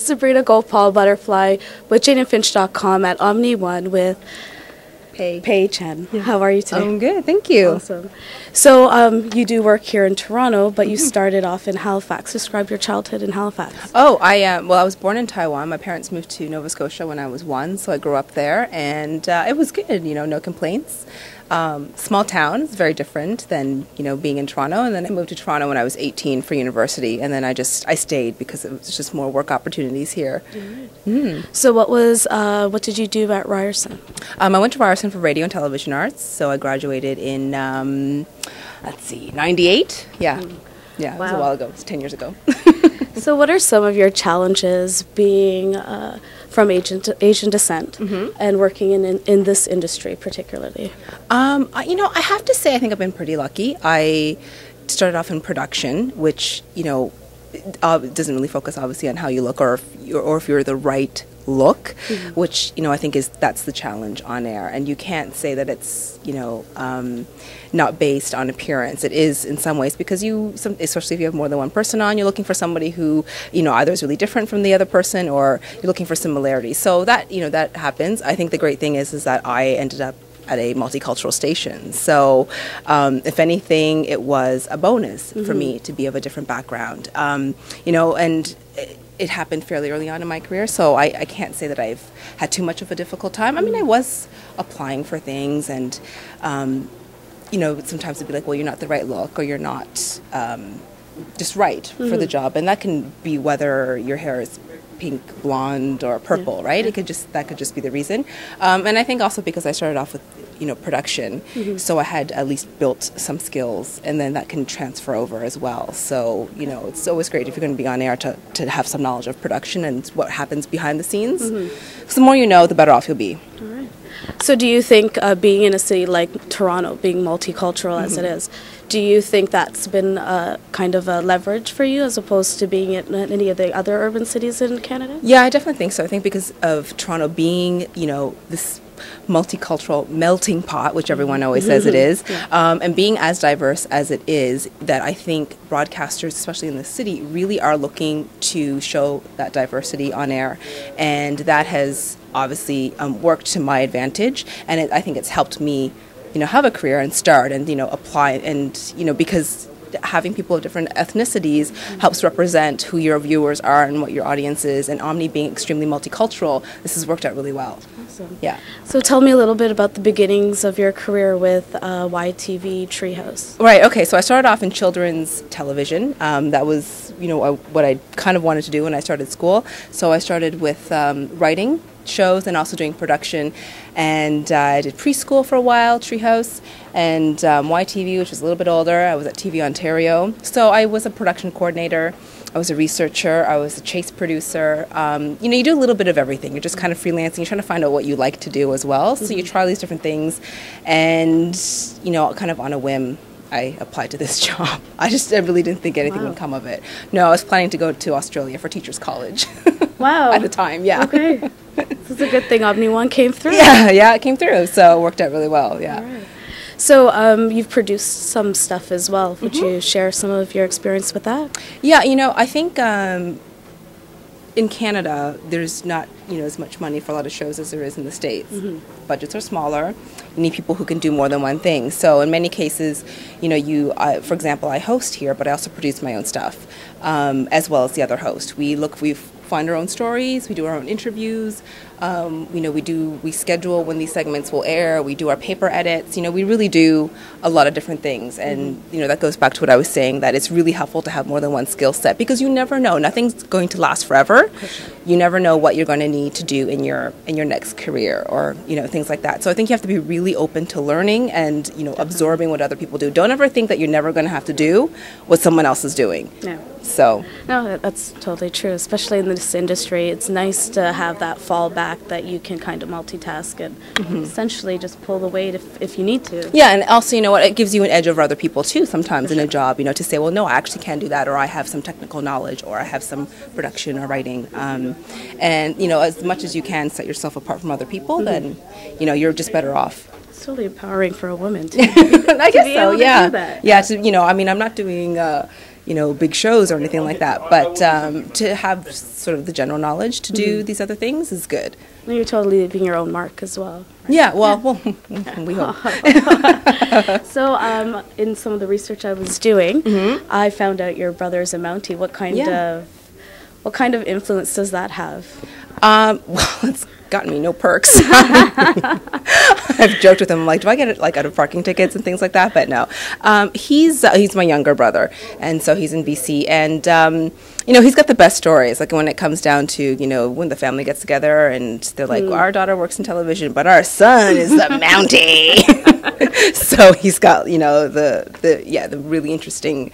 Sabrina Gopaul, Butterfly, with JaneandFinch.com at OMNI 1 with Pay Chen. Yeah. How are you today? I'm good, thank you. Awesome. So you do work here in Toronto, but you started off in Halifax. Describe your childhood in Halifax. Oh, I was born in Taiwan. My parents moved to Nova Scotia when I was 1, so I grew up there, and it was good, no complaints. Small town, it's very different than, being in Toronto. And then I moved to Toronto when I was 18 for university. And then I stayed because it was just more work opportunities here. So what did you do at Ryerson? I went to Ryerson for radio and television arts. So I graduated in, 98. Yeah. Yeah, wow. It was a while ago. It's 10 years ago. So what are some of your challenges being from Asian descent and working in this industry particularly? I have to say I think I've been pretty lucky. I started off in production, which, doesn't really focus obviously on how you look or if you're the right look, which, I think that's the challenge on air. And you can't say that it's, not based on appearance. It is in some ways because especially if you have more than one person on, you're looking for somebody who, either is really different from the other person or you're looking for similarities. So that, that happens. I think the great thing is that I ended up at a multicultural station. So if anything, it was a bonus for me to be of a different background, and it happened fairly early on in my career, so I can't say that I've had too much of a difficult time. I mean, I was applying for things and, sometimes it'd be like, well, you're not the right look or you're not just right for the job. And that can be whether your hair is pink, blonde, or purple, right? That could just be the reason. And I think also because I started off with, production, so I had at least built some skills, and then that can transfer over as well. So, it's always great if you're going to be on air to have some knowledge of production and what happens behind the scenes. So the more you know, the better off you'll be. All right. So do you think being in a city like Toronto, being multicultural as it is, do you think that's been kind of a leverage for you as opposed to being in any of the other urban cities in Canada? Yeah, I definitely think so. I think because of Toronto being, this multicultural melting pot, which everyone always says it is, and being as diverse as it is, that I think broadcasters, especially in the city, really are looking to show that diversity on air, and that has obviously worked to my advantage, and I think it's helped me, have a career and start and, apply, and, because having people of different ethnicities helps represent who your viewers are and what your audience is, and OMNI being extremely multicultural, this has worked out really well. Awesome. Yeah. So tell me a little bit about the beginnings of your career with YTV Treehouse. Right, okay, so I started off in children's television. That was, what I kind of wanted to do when I started school. So I started with writing shows and also doing production, and I did preschool for a while, Treehouse, and YTV, which was a little bit older. I was at TV Ontario, so I was a production coordinator, I was a researcher, I was a chase producer. You do a little bit of everything. You're just kind of freelancing, you're trying to find out what you like to do as well, so you try these different things, and kind of on a whim I applied to this job. I really didn't think anything would come of it. No, I was planning to go to Australia for teachers college. Wow. At the time, yeah. Okay. This is a good thing OMNI 1 came through. Yeah, it came through, so it worked out really well, yeah. All right. So you've produced some stuff as well. Would you share some of your experience with that? Yeah, I think in Canada, there's not, as much money for a lot of shows as there is in the States. Budgets are smaller. You need people who can do more than one thing. So in many cases, for example, I host here, but I also produce my own stuff, as well as the other host. We find our own stories, we do our own interviews, we schedule when these segments will air, we do our paper edits, we really do a lot of different things, and that goes back to what I was saying, that it's really helpful to have more than one skill set, because you never know, nothing's going to last forever. You never know what you're going to need to do in your next career, or things like that. So I think you have to be really open to learning and absorbing what other people do. Don't ever think that you're never going to have to do what someone else is doing. Yeah. So no, that's totally true, especially in this industry. It's nice to have that fallback that you can kind of multitask and essentially just pull the weight if you need to. Yeah, and also, it gives you an edge over other people too sometimes in a job, to say, well, no, I actually can do that, or I have some technical knowledge, or I have some production or writing. And, as much as you can set yourself apart from other people, then, you're just better off. It's totally empowering for a woman, too. I guess so, yeah. To do that. Yeah, I'm not doing... big shows or anything like that. But to have sort of the general knowledge to do these other things is good. And you're totally leaving your own mark as well. Right? Yeah, well, we hope. So, in some of the research I was doing, I found out your brother's a Mountie. What kind of influence does that have? Well, it's gotten me no perks. I've joked with him, like, do I get it like out of parking tickets and things like that? But no, he's my younger brother, and so he's in BC, and he's got the best stories. Like when it comes down to when the family gets together, and they're like, well, our daughter works in television, but our son is the Mountie. So he's got the really interesting.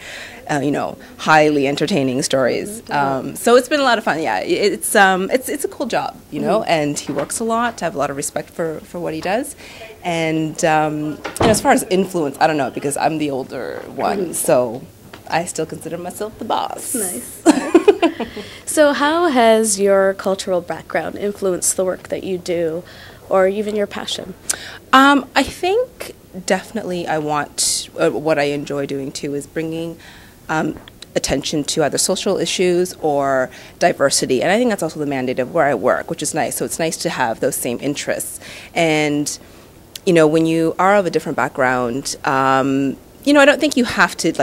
Highly entertaining stories. So it's been a lot of fun. Yeah, it's a cool job, and he works a lot. I have a lot of respect for what he does. And as far as influence, I don't know, because I'm the older one, so I still consider myself the boss. Nice. So how has your cultural background influenced the work that you do, or even your passion? I think definitely I want, what I enjoy doing too is bringing attention to either social issues or diversity. And I think that's also the mandate of where I work, which is nice. So it's nice to have those same interests. And, when you are of a different background, I don't think you have to,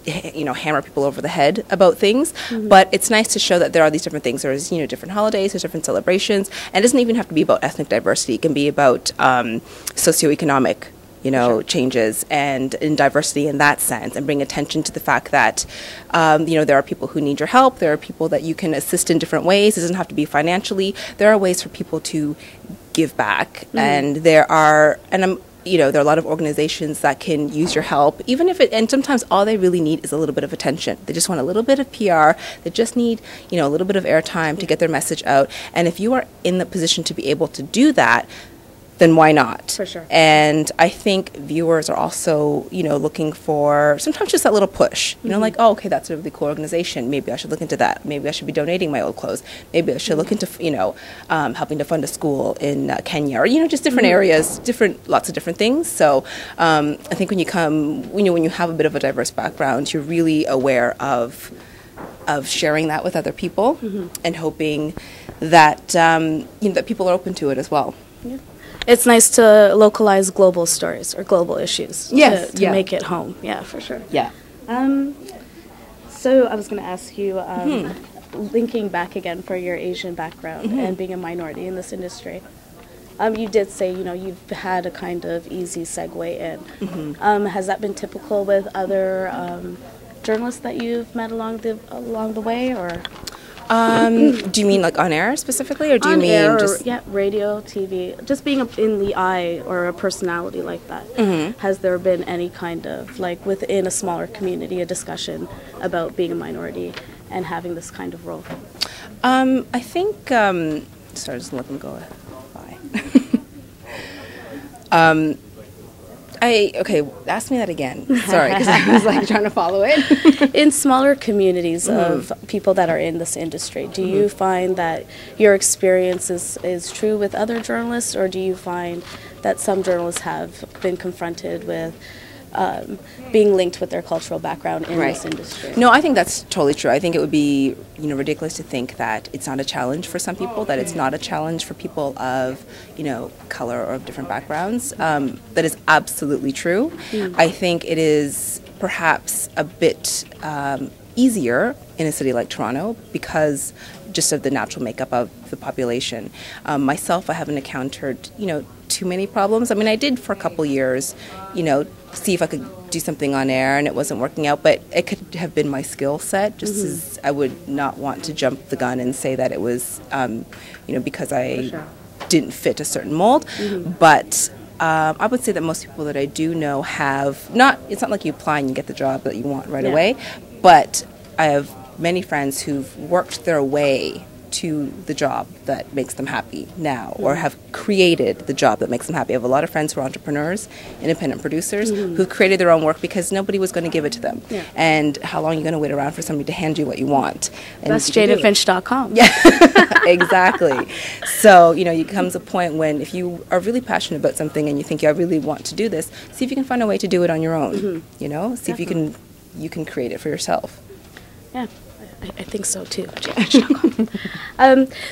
hammer people over the head about things, but it's nice to show that there are these different things. There's, different holidays, there's different celebrations, and it doesn't even have to be about ethnic diversity. It can be about socioeconomic changes and in diversity in that sense, and bring attention to the fact that, there are people who need your help. There are people that you can assist in different ways. It doesn't have to be financially. There are ways for people to give back, and there are a lot of organizations that can use your help, and sometimes all they really need is a little bit of attention. They just want a little bit of PR. They just need, a little bit of airtime to get their message out. And if you are in the position to be able to do that, then why not? For sure. And I think viewers are also, looking for sometimes just that little push, like, oh, okay, that's a really cool organization. Maybe I should look into that. Maybe I should be donating my old clothes. Maybe I should look into, helping to fund a school in Kenya, or, just different areas, lots of different things. So I think when you come, when you have a bit of a diverse background, you're really aware of sharing that with other people and hoping that, that people are open to it as well. Yeah. It's nice to localize global stories or global issues to make it home. Yeah, for sure. Yeah. So I was going to ask you, linking back again for your Asian background and being a minority in this industry. You did say, you've had a kind of easy segue in. Has that been typical with other journalists that you've met along the way, or? Do you mean like on air specifically, or do you mean just radio, TV, just being in the eye or a personality like that? Has there been any kind of within a smaller community a discussion about being a minority and having this kind of role? I think sorry, just let them go by. Ask me that again. Sorry, because I was trying to follow it. In smaller communities of people that are in this industry, do you find that your experience is true with other journalists, or do you find that some journalists have been confronted with being linked with their cultural background in this industry? No, I think that's totally true. I think it would be ridiculous to think that it's not a challenge for some people, that it's not a challenge for people of color or of different backgrounds. That is absolutely true. I think it is perhaps a bit easier in a city like Toronto because just of the natural makeup of the population. Myself, I haven't encountered too many problems. I mean, I did for a couple years, see if I could do something on air, and it wasn't working out, but it could have been my skill set, just as I would not want to jump the gun and say that it was, because I didn't fit a certain mold. But I would say that most people that I do know have it's not like you apply and you get the job that you want right away, but I have many friends who've worked their way to the job that makes them happy now, or have created the job that makes them happy. I have a lot of friends who are entrepreneurs, independent producers, who've created their own work because nobody was going to give it to them. And how long are you going to wait around for somebody to hand you what you want? And that's jadeandfinch.com. Yeah, exactly. So, comes a point when if you are really passionate about something and you think, I really want to do this, see if you can find a way to do it on your own. See if you can you can create it for yourself. Yeah, I think so too.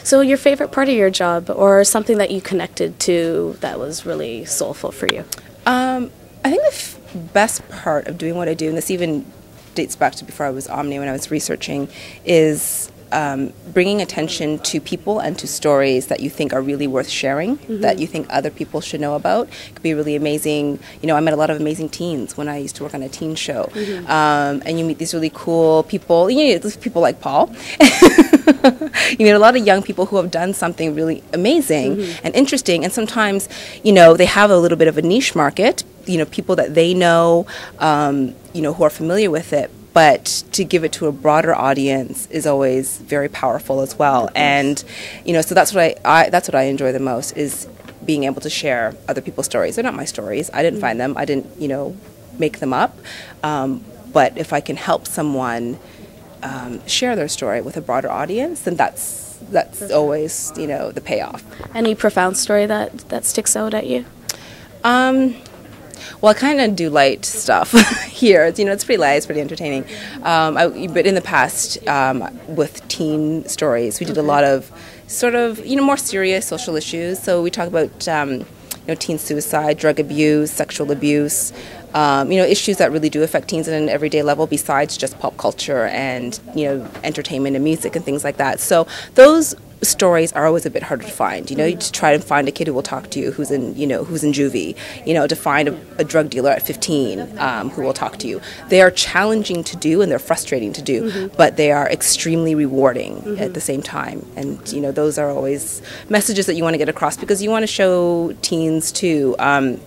So your favorite part of your job, or something that you connected to that was really soulful for you? I think the best part of doing what I do, and this even dates back to before I was OMNI when I was researching, is bringing attention to people and to stories that you think are really worth sharing, that you think other people should know about. It could be really amazing. You know, I met a lot of amazing teens when I used to work on a teen show. And you meet these really cool people, you know, people like Paul. You meet a lot of young people who have done something really amazing and interesting. And sometimes, you know, they have a little bit of a niche market, you know, people that they know, you know, who are familiar with it. But to give it to a broader audience is always very powerful as well. And, you know, so that's what that's what I enjoy the most, is being able to share other people's stories. They're not my stories. I didn't find them. I didn't, you know, make them up. But if I can help someone share their story with a broader audience, then that's always, you know, the payoff. Any profound story that sticks out at you? Well, I kind of do light stuff here. You know, it's pretty light, it's pretty entertaining. But in the past, with teen stories, we did a lot of sort of, you know, more serious social issues. So we talk about, you know, teen suicide, drug abuse, sexual abuse, you know, issues that really do affect teens at an everyday level besides just pop culture and, you know, entertainment and music and things like that. So those stories are always a bit harder to find. You know, you just try to find a kid who will talk to you, who's in, you know, who's in juvie. You know, to find a drug dealer at 15 who will talk to you. They are challenging to do and they're frustrating to do, but they are extremely rewarding at the same time. And you know, those are always messages that you want to get across, because you want to show teens too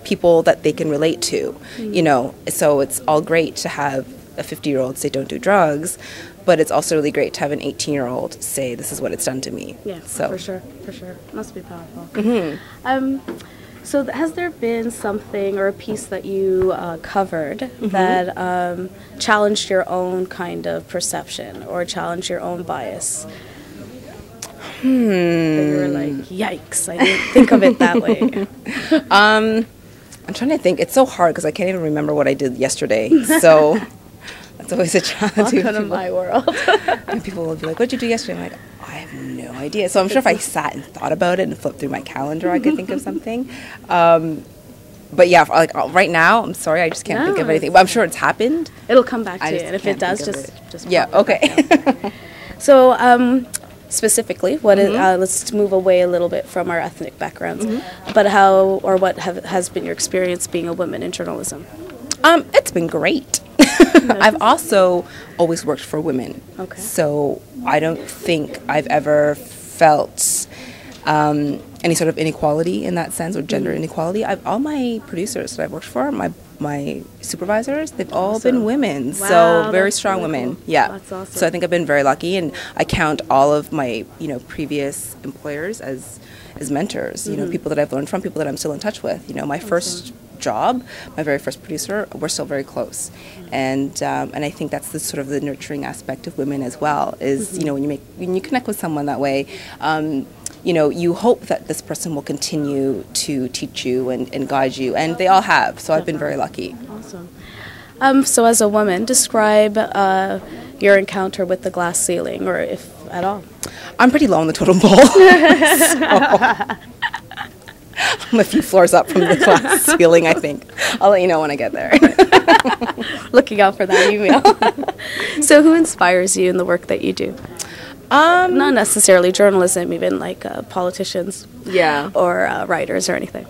people that they can relate to. You know, so it's all great to have a 50-year-old say don't do drugs, but it's also really great to have an 18-year-old say this is what it's done to me. Yeah, so. For sure. Must be powerful. So has there been something or a piece that you covered that challenged your own kind of perception or challenged your own bias? That you were like, yikes, I didn't think of it that way. I'm trying to think. It's so hard because I can't even remember what I did yesterday. So that's always a challenge. Welcome to my world. And people will be like, "What'd you do yesterday?" I'm like, I have no idea. So I'm sure if I sat and thought about it and flipped through my calendar, I could think of something. But yeah, like right now, I'm sorry, I just can't think of anything. But I'm sure it's happened. It'll come back to you, and if it does, just yeah, okay. So specifically, what is, let's move away a little bit from our ethnic backgrounds. But how or what has been your experience being a woman in journalism? It's been great. I've also always worked for women. Okay. So I don't think I've ever felt any sort of inequality in that sense, or gender inequality. All my producers that I've worked for, my supervisors, they've all been women. Wow, so very strong women. Cool. Yeah. That's awesome. So I think I've been very lucky, and I count all of my, you know, previous employers as mentors. You know, people that I've learned from, people that I'm still in touch with. You know, my first job, my very first producer, we're still very close, and I think that's the sort of the nurturing aspect of women as well. Is you know, when you connect with someone that way, you know, you hope that this person will continue to teach you and guide you, and they all have. So I've been very lucky. Awesome. So as a woman, describe your encounter with the glass ceiling, or if at all. I'm pretty low on the totem pole. So I'm a few floors up from the glass ceiling, I think. I'll let you know when I get there. Looking out for that email. So who inspires you in the work that you do? Not necessarily journalism, even like politicians, or writers or anything.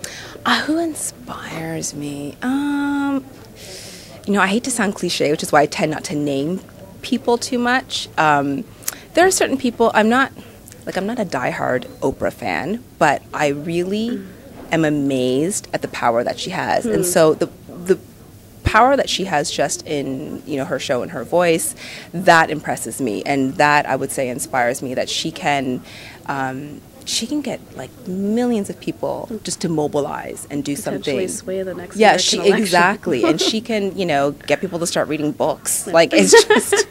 Who inspires me? You know, I hate to sound cliche, which is why I tend not to name people too much. There are certain people. I'm not a diehard Oprah fan, but I really am amazed at the power that she has, and so the power that she has just in, you know, her show and her voice, that impresses me, and that I would say inspires me, that she can she can get like millions of people just to mobilize and do Potentially something. sway the next Yeah, American election. exactly, and she can, you know, get people to start reading books. Like it's just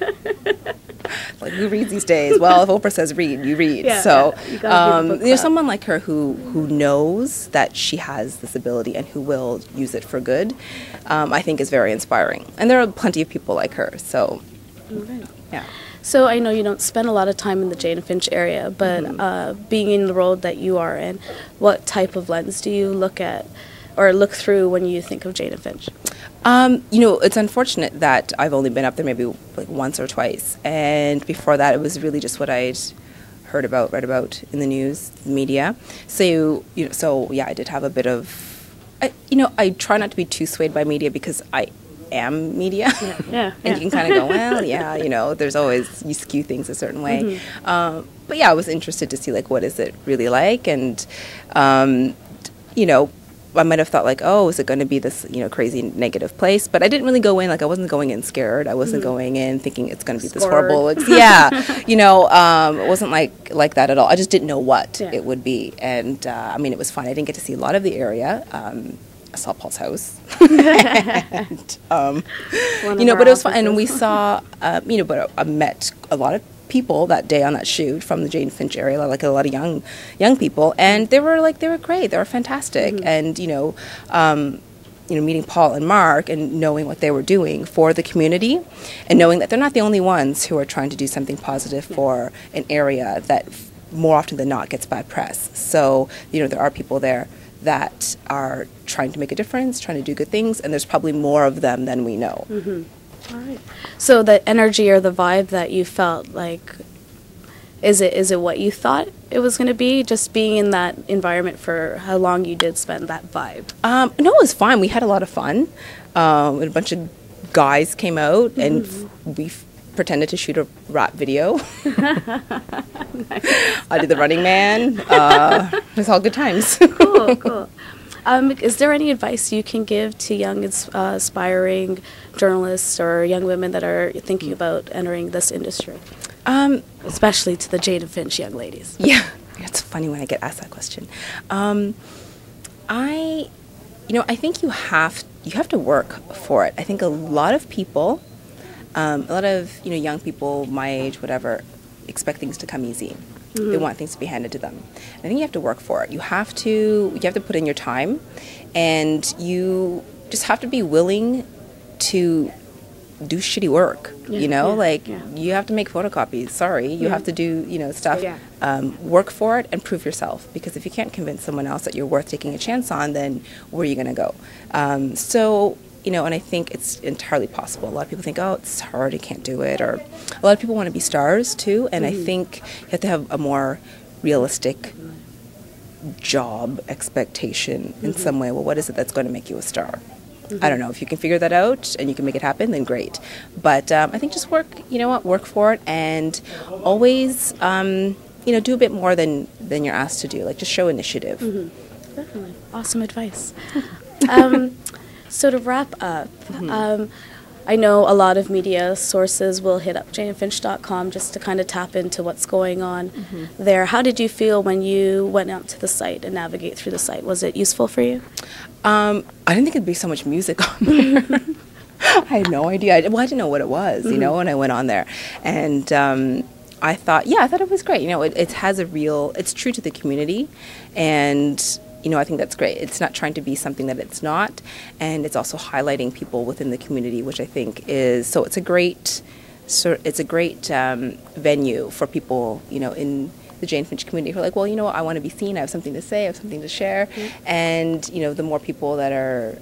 like, who reads these days? Well, if Oprah says read, you read. Yeah, so yeah. You gotta be the book there's club. someone like her who knows that she has this ability and who will use it for good. I think is very inspiring, and there are plenty of people like her. So, yeah. So I know you don't spend a lot of time in the Jane and Finch area, but being in the role that you are in, what type of lens do you look at or look through when you think of Jane and Finch? You know, it's unfortunate that I've only been up there maybe like once or twice, and before that it was really just what I'd heard about, read about in the news, the media. So yeah, I did have a bit of, I try not to be too swayed by media because I am media. Yeah. And you can kind of go, well, yeah, you know, there's always, you skew things a certain way. But yeah, I was interested to see, like, what is it really like? And, you know, I might have thought, like, oh, is it going to be this, you know, crazy negative place? But I didn't really go in, like, I wasn't going in scared. I wasn't going in thinking it's going to be this horrible. Yeah, you know, it wasn't like that at all. I just didn't know what it would be. And, I mean, it was fun. I didn't get to see a lot of the area. I saw Paul's house, and, you know, but it was fun. And we saw, you know, but I met a lot of people that day on that shoot from the Jane Finch area, like a lot of young people, and they were great, they were fantastic. And you know, meeting Paul and Mark and knowing what they were doing for the community, and knowing that they're not the only ones who are trying to do something positive for an area that more often than not gets bad press. So you know, there are people there that are trying to make a difference, trying to do good things, and there's probably more of them than we know. All right. So the energy or the vibe that you felt, like, is it what you thought it was going to be? Just being in that environment for how long you did spend, that vibe? No, it was fine. We had a lot of fun. A bunch of guys came out, and we pretended to shoot a rap video. I did the Running Man. It was all good times. Cool. Is there any advice you can give to young aspiring journalists or young women that are thinking about entering this industry? Especially to the Jane and Finch young ladies. Yeah, it's funny when I get asked that question. I think you have to work for it. I think a lot of people, young people my age, whatever, expect things to come easy. They want things to be handed to them. I think you have to work for it. You have to put in your time, and you just have to be willing to do shitty work. You have to make photocopies. Sorry, you have to do stuff. Work for it and prove yourself. Because if you can't convince someone else that you're worth taking a chance on, then where are you going to go? And I think it's entirely possible. A lot of people think, oh, it's hard, I can't do it. Or a lot of people want to be stars too, and I think you have to have a more realistic job expectation in some way. Well, what is it that's going to make you a star? I don't know. If you can figure that out and you can make it happen, then great. But I think just work for it, and always, do a bit more than you're asked to do. Like, just show initiative. Definitely. Awesome advice. So to wrap up, I know a lot of media sources will hit up janeandfinch.com just to kind of tap into what's going on there. How did you feel when you went out to the site and navigate through the site? Was it useful for you? I didn't think it'd be so much music on there. I had no idea. I didn't know what it was, when I went on there. And I thought it was great. It has it's true to the community, and I think that's great. It's not trying to be something that it's not, and it's also highlighting people within the community, which I think is so. It's a great venue for people, in the Jane Finch community who are like, well, I want to be seen. I have something to say. I have something to share, and the more people that are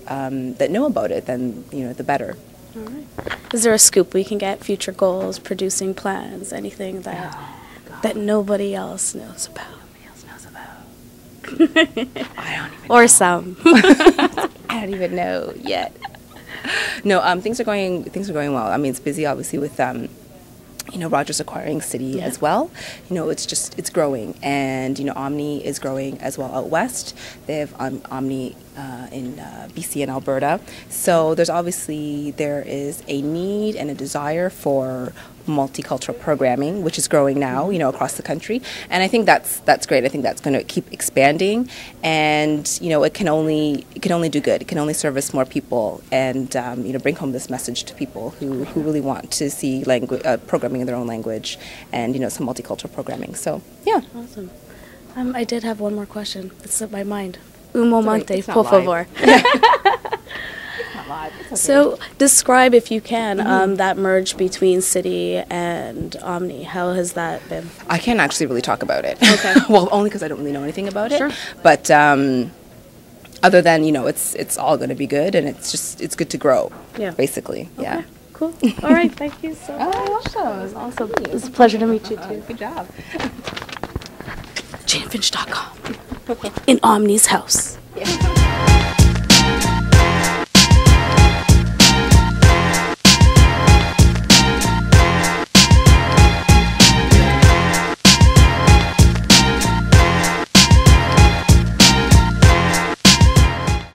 that know about it, then the better. All right. Is there a scoop we can get? Future goals, producing plans, anything that nobody else knows about? I don't even or know. some. I don't even know yet. No, things are going well. I mean, it's busy obviously with Rogers acquiring City as well. It's growing, and OMNI is growing as well out west. They have OMNI in BC and Alberta. So there is a need and a desire for multicultural programming, which is growing now, you know, across the country. And I think that's great. I think that's going to keep expanding, and you know, it can only do good. It can only service more people, and you know, bring home this message to people who really want to see programming in their own language, and you know, some multicultural programming. So yeah. Awesome. I did have one more question. It's in my mind. Un momento, por favor. Okay. So describe, if you can, that merge between City and OMNI. How has that been? I can't actually really talk about it. Okay. Well, only because I don't really know anything about it. Sure. But other than, you know, it's all going to be good, and it's good to grow. Yeah. Basically. Okay. Yeah. Cool. All right. Thank you so much. Oh, welcome. It was awesome. It was a pleasure to meet you too. Good job. JaneFinch.com. In OMNI's house.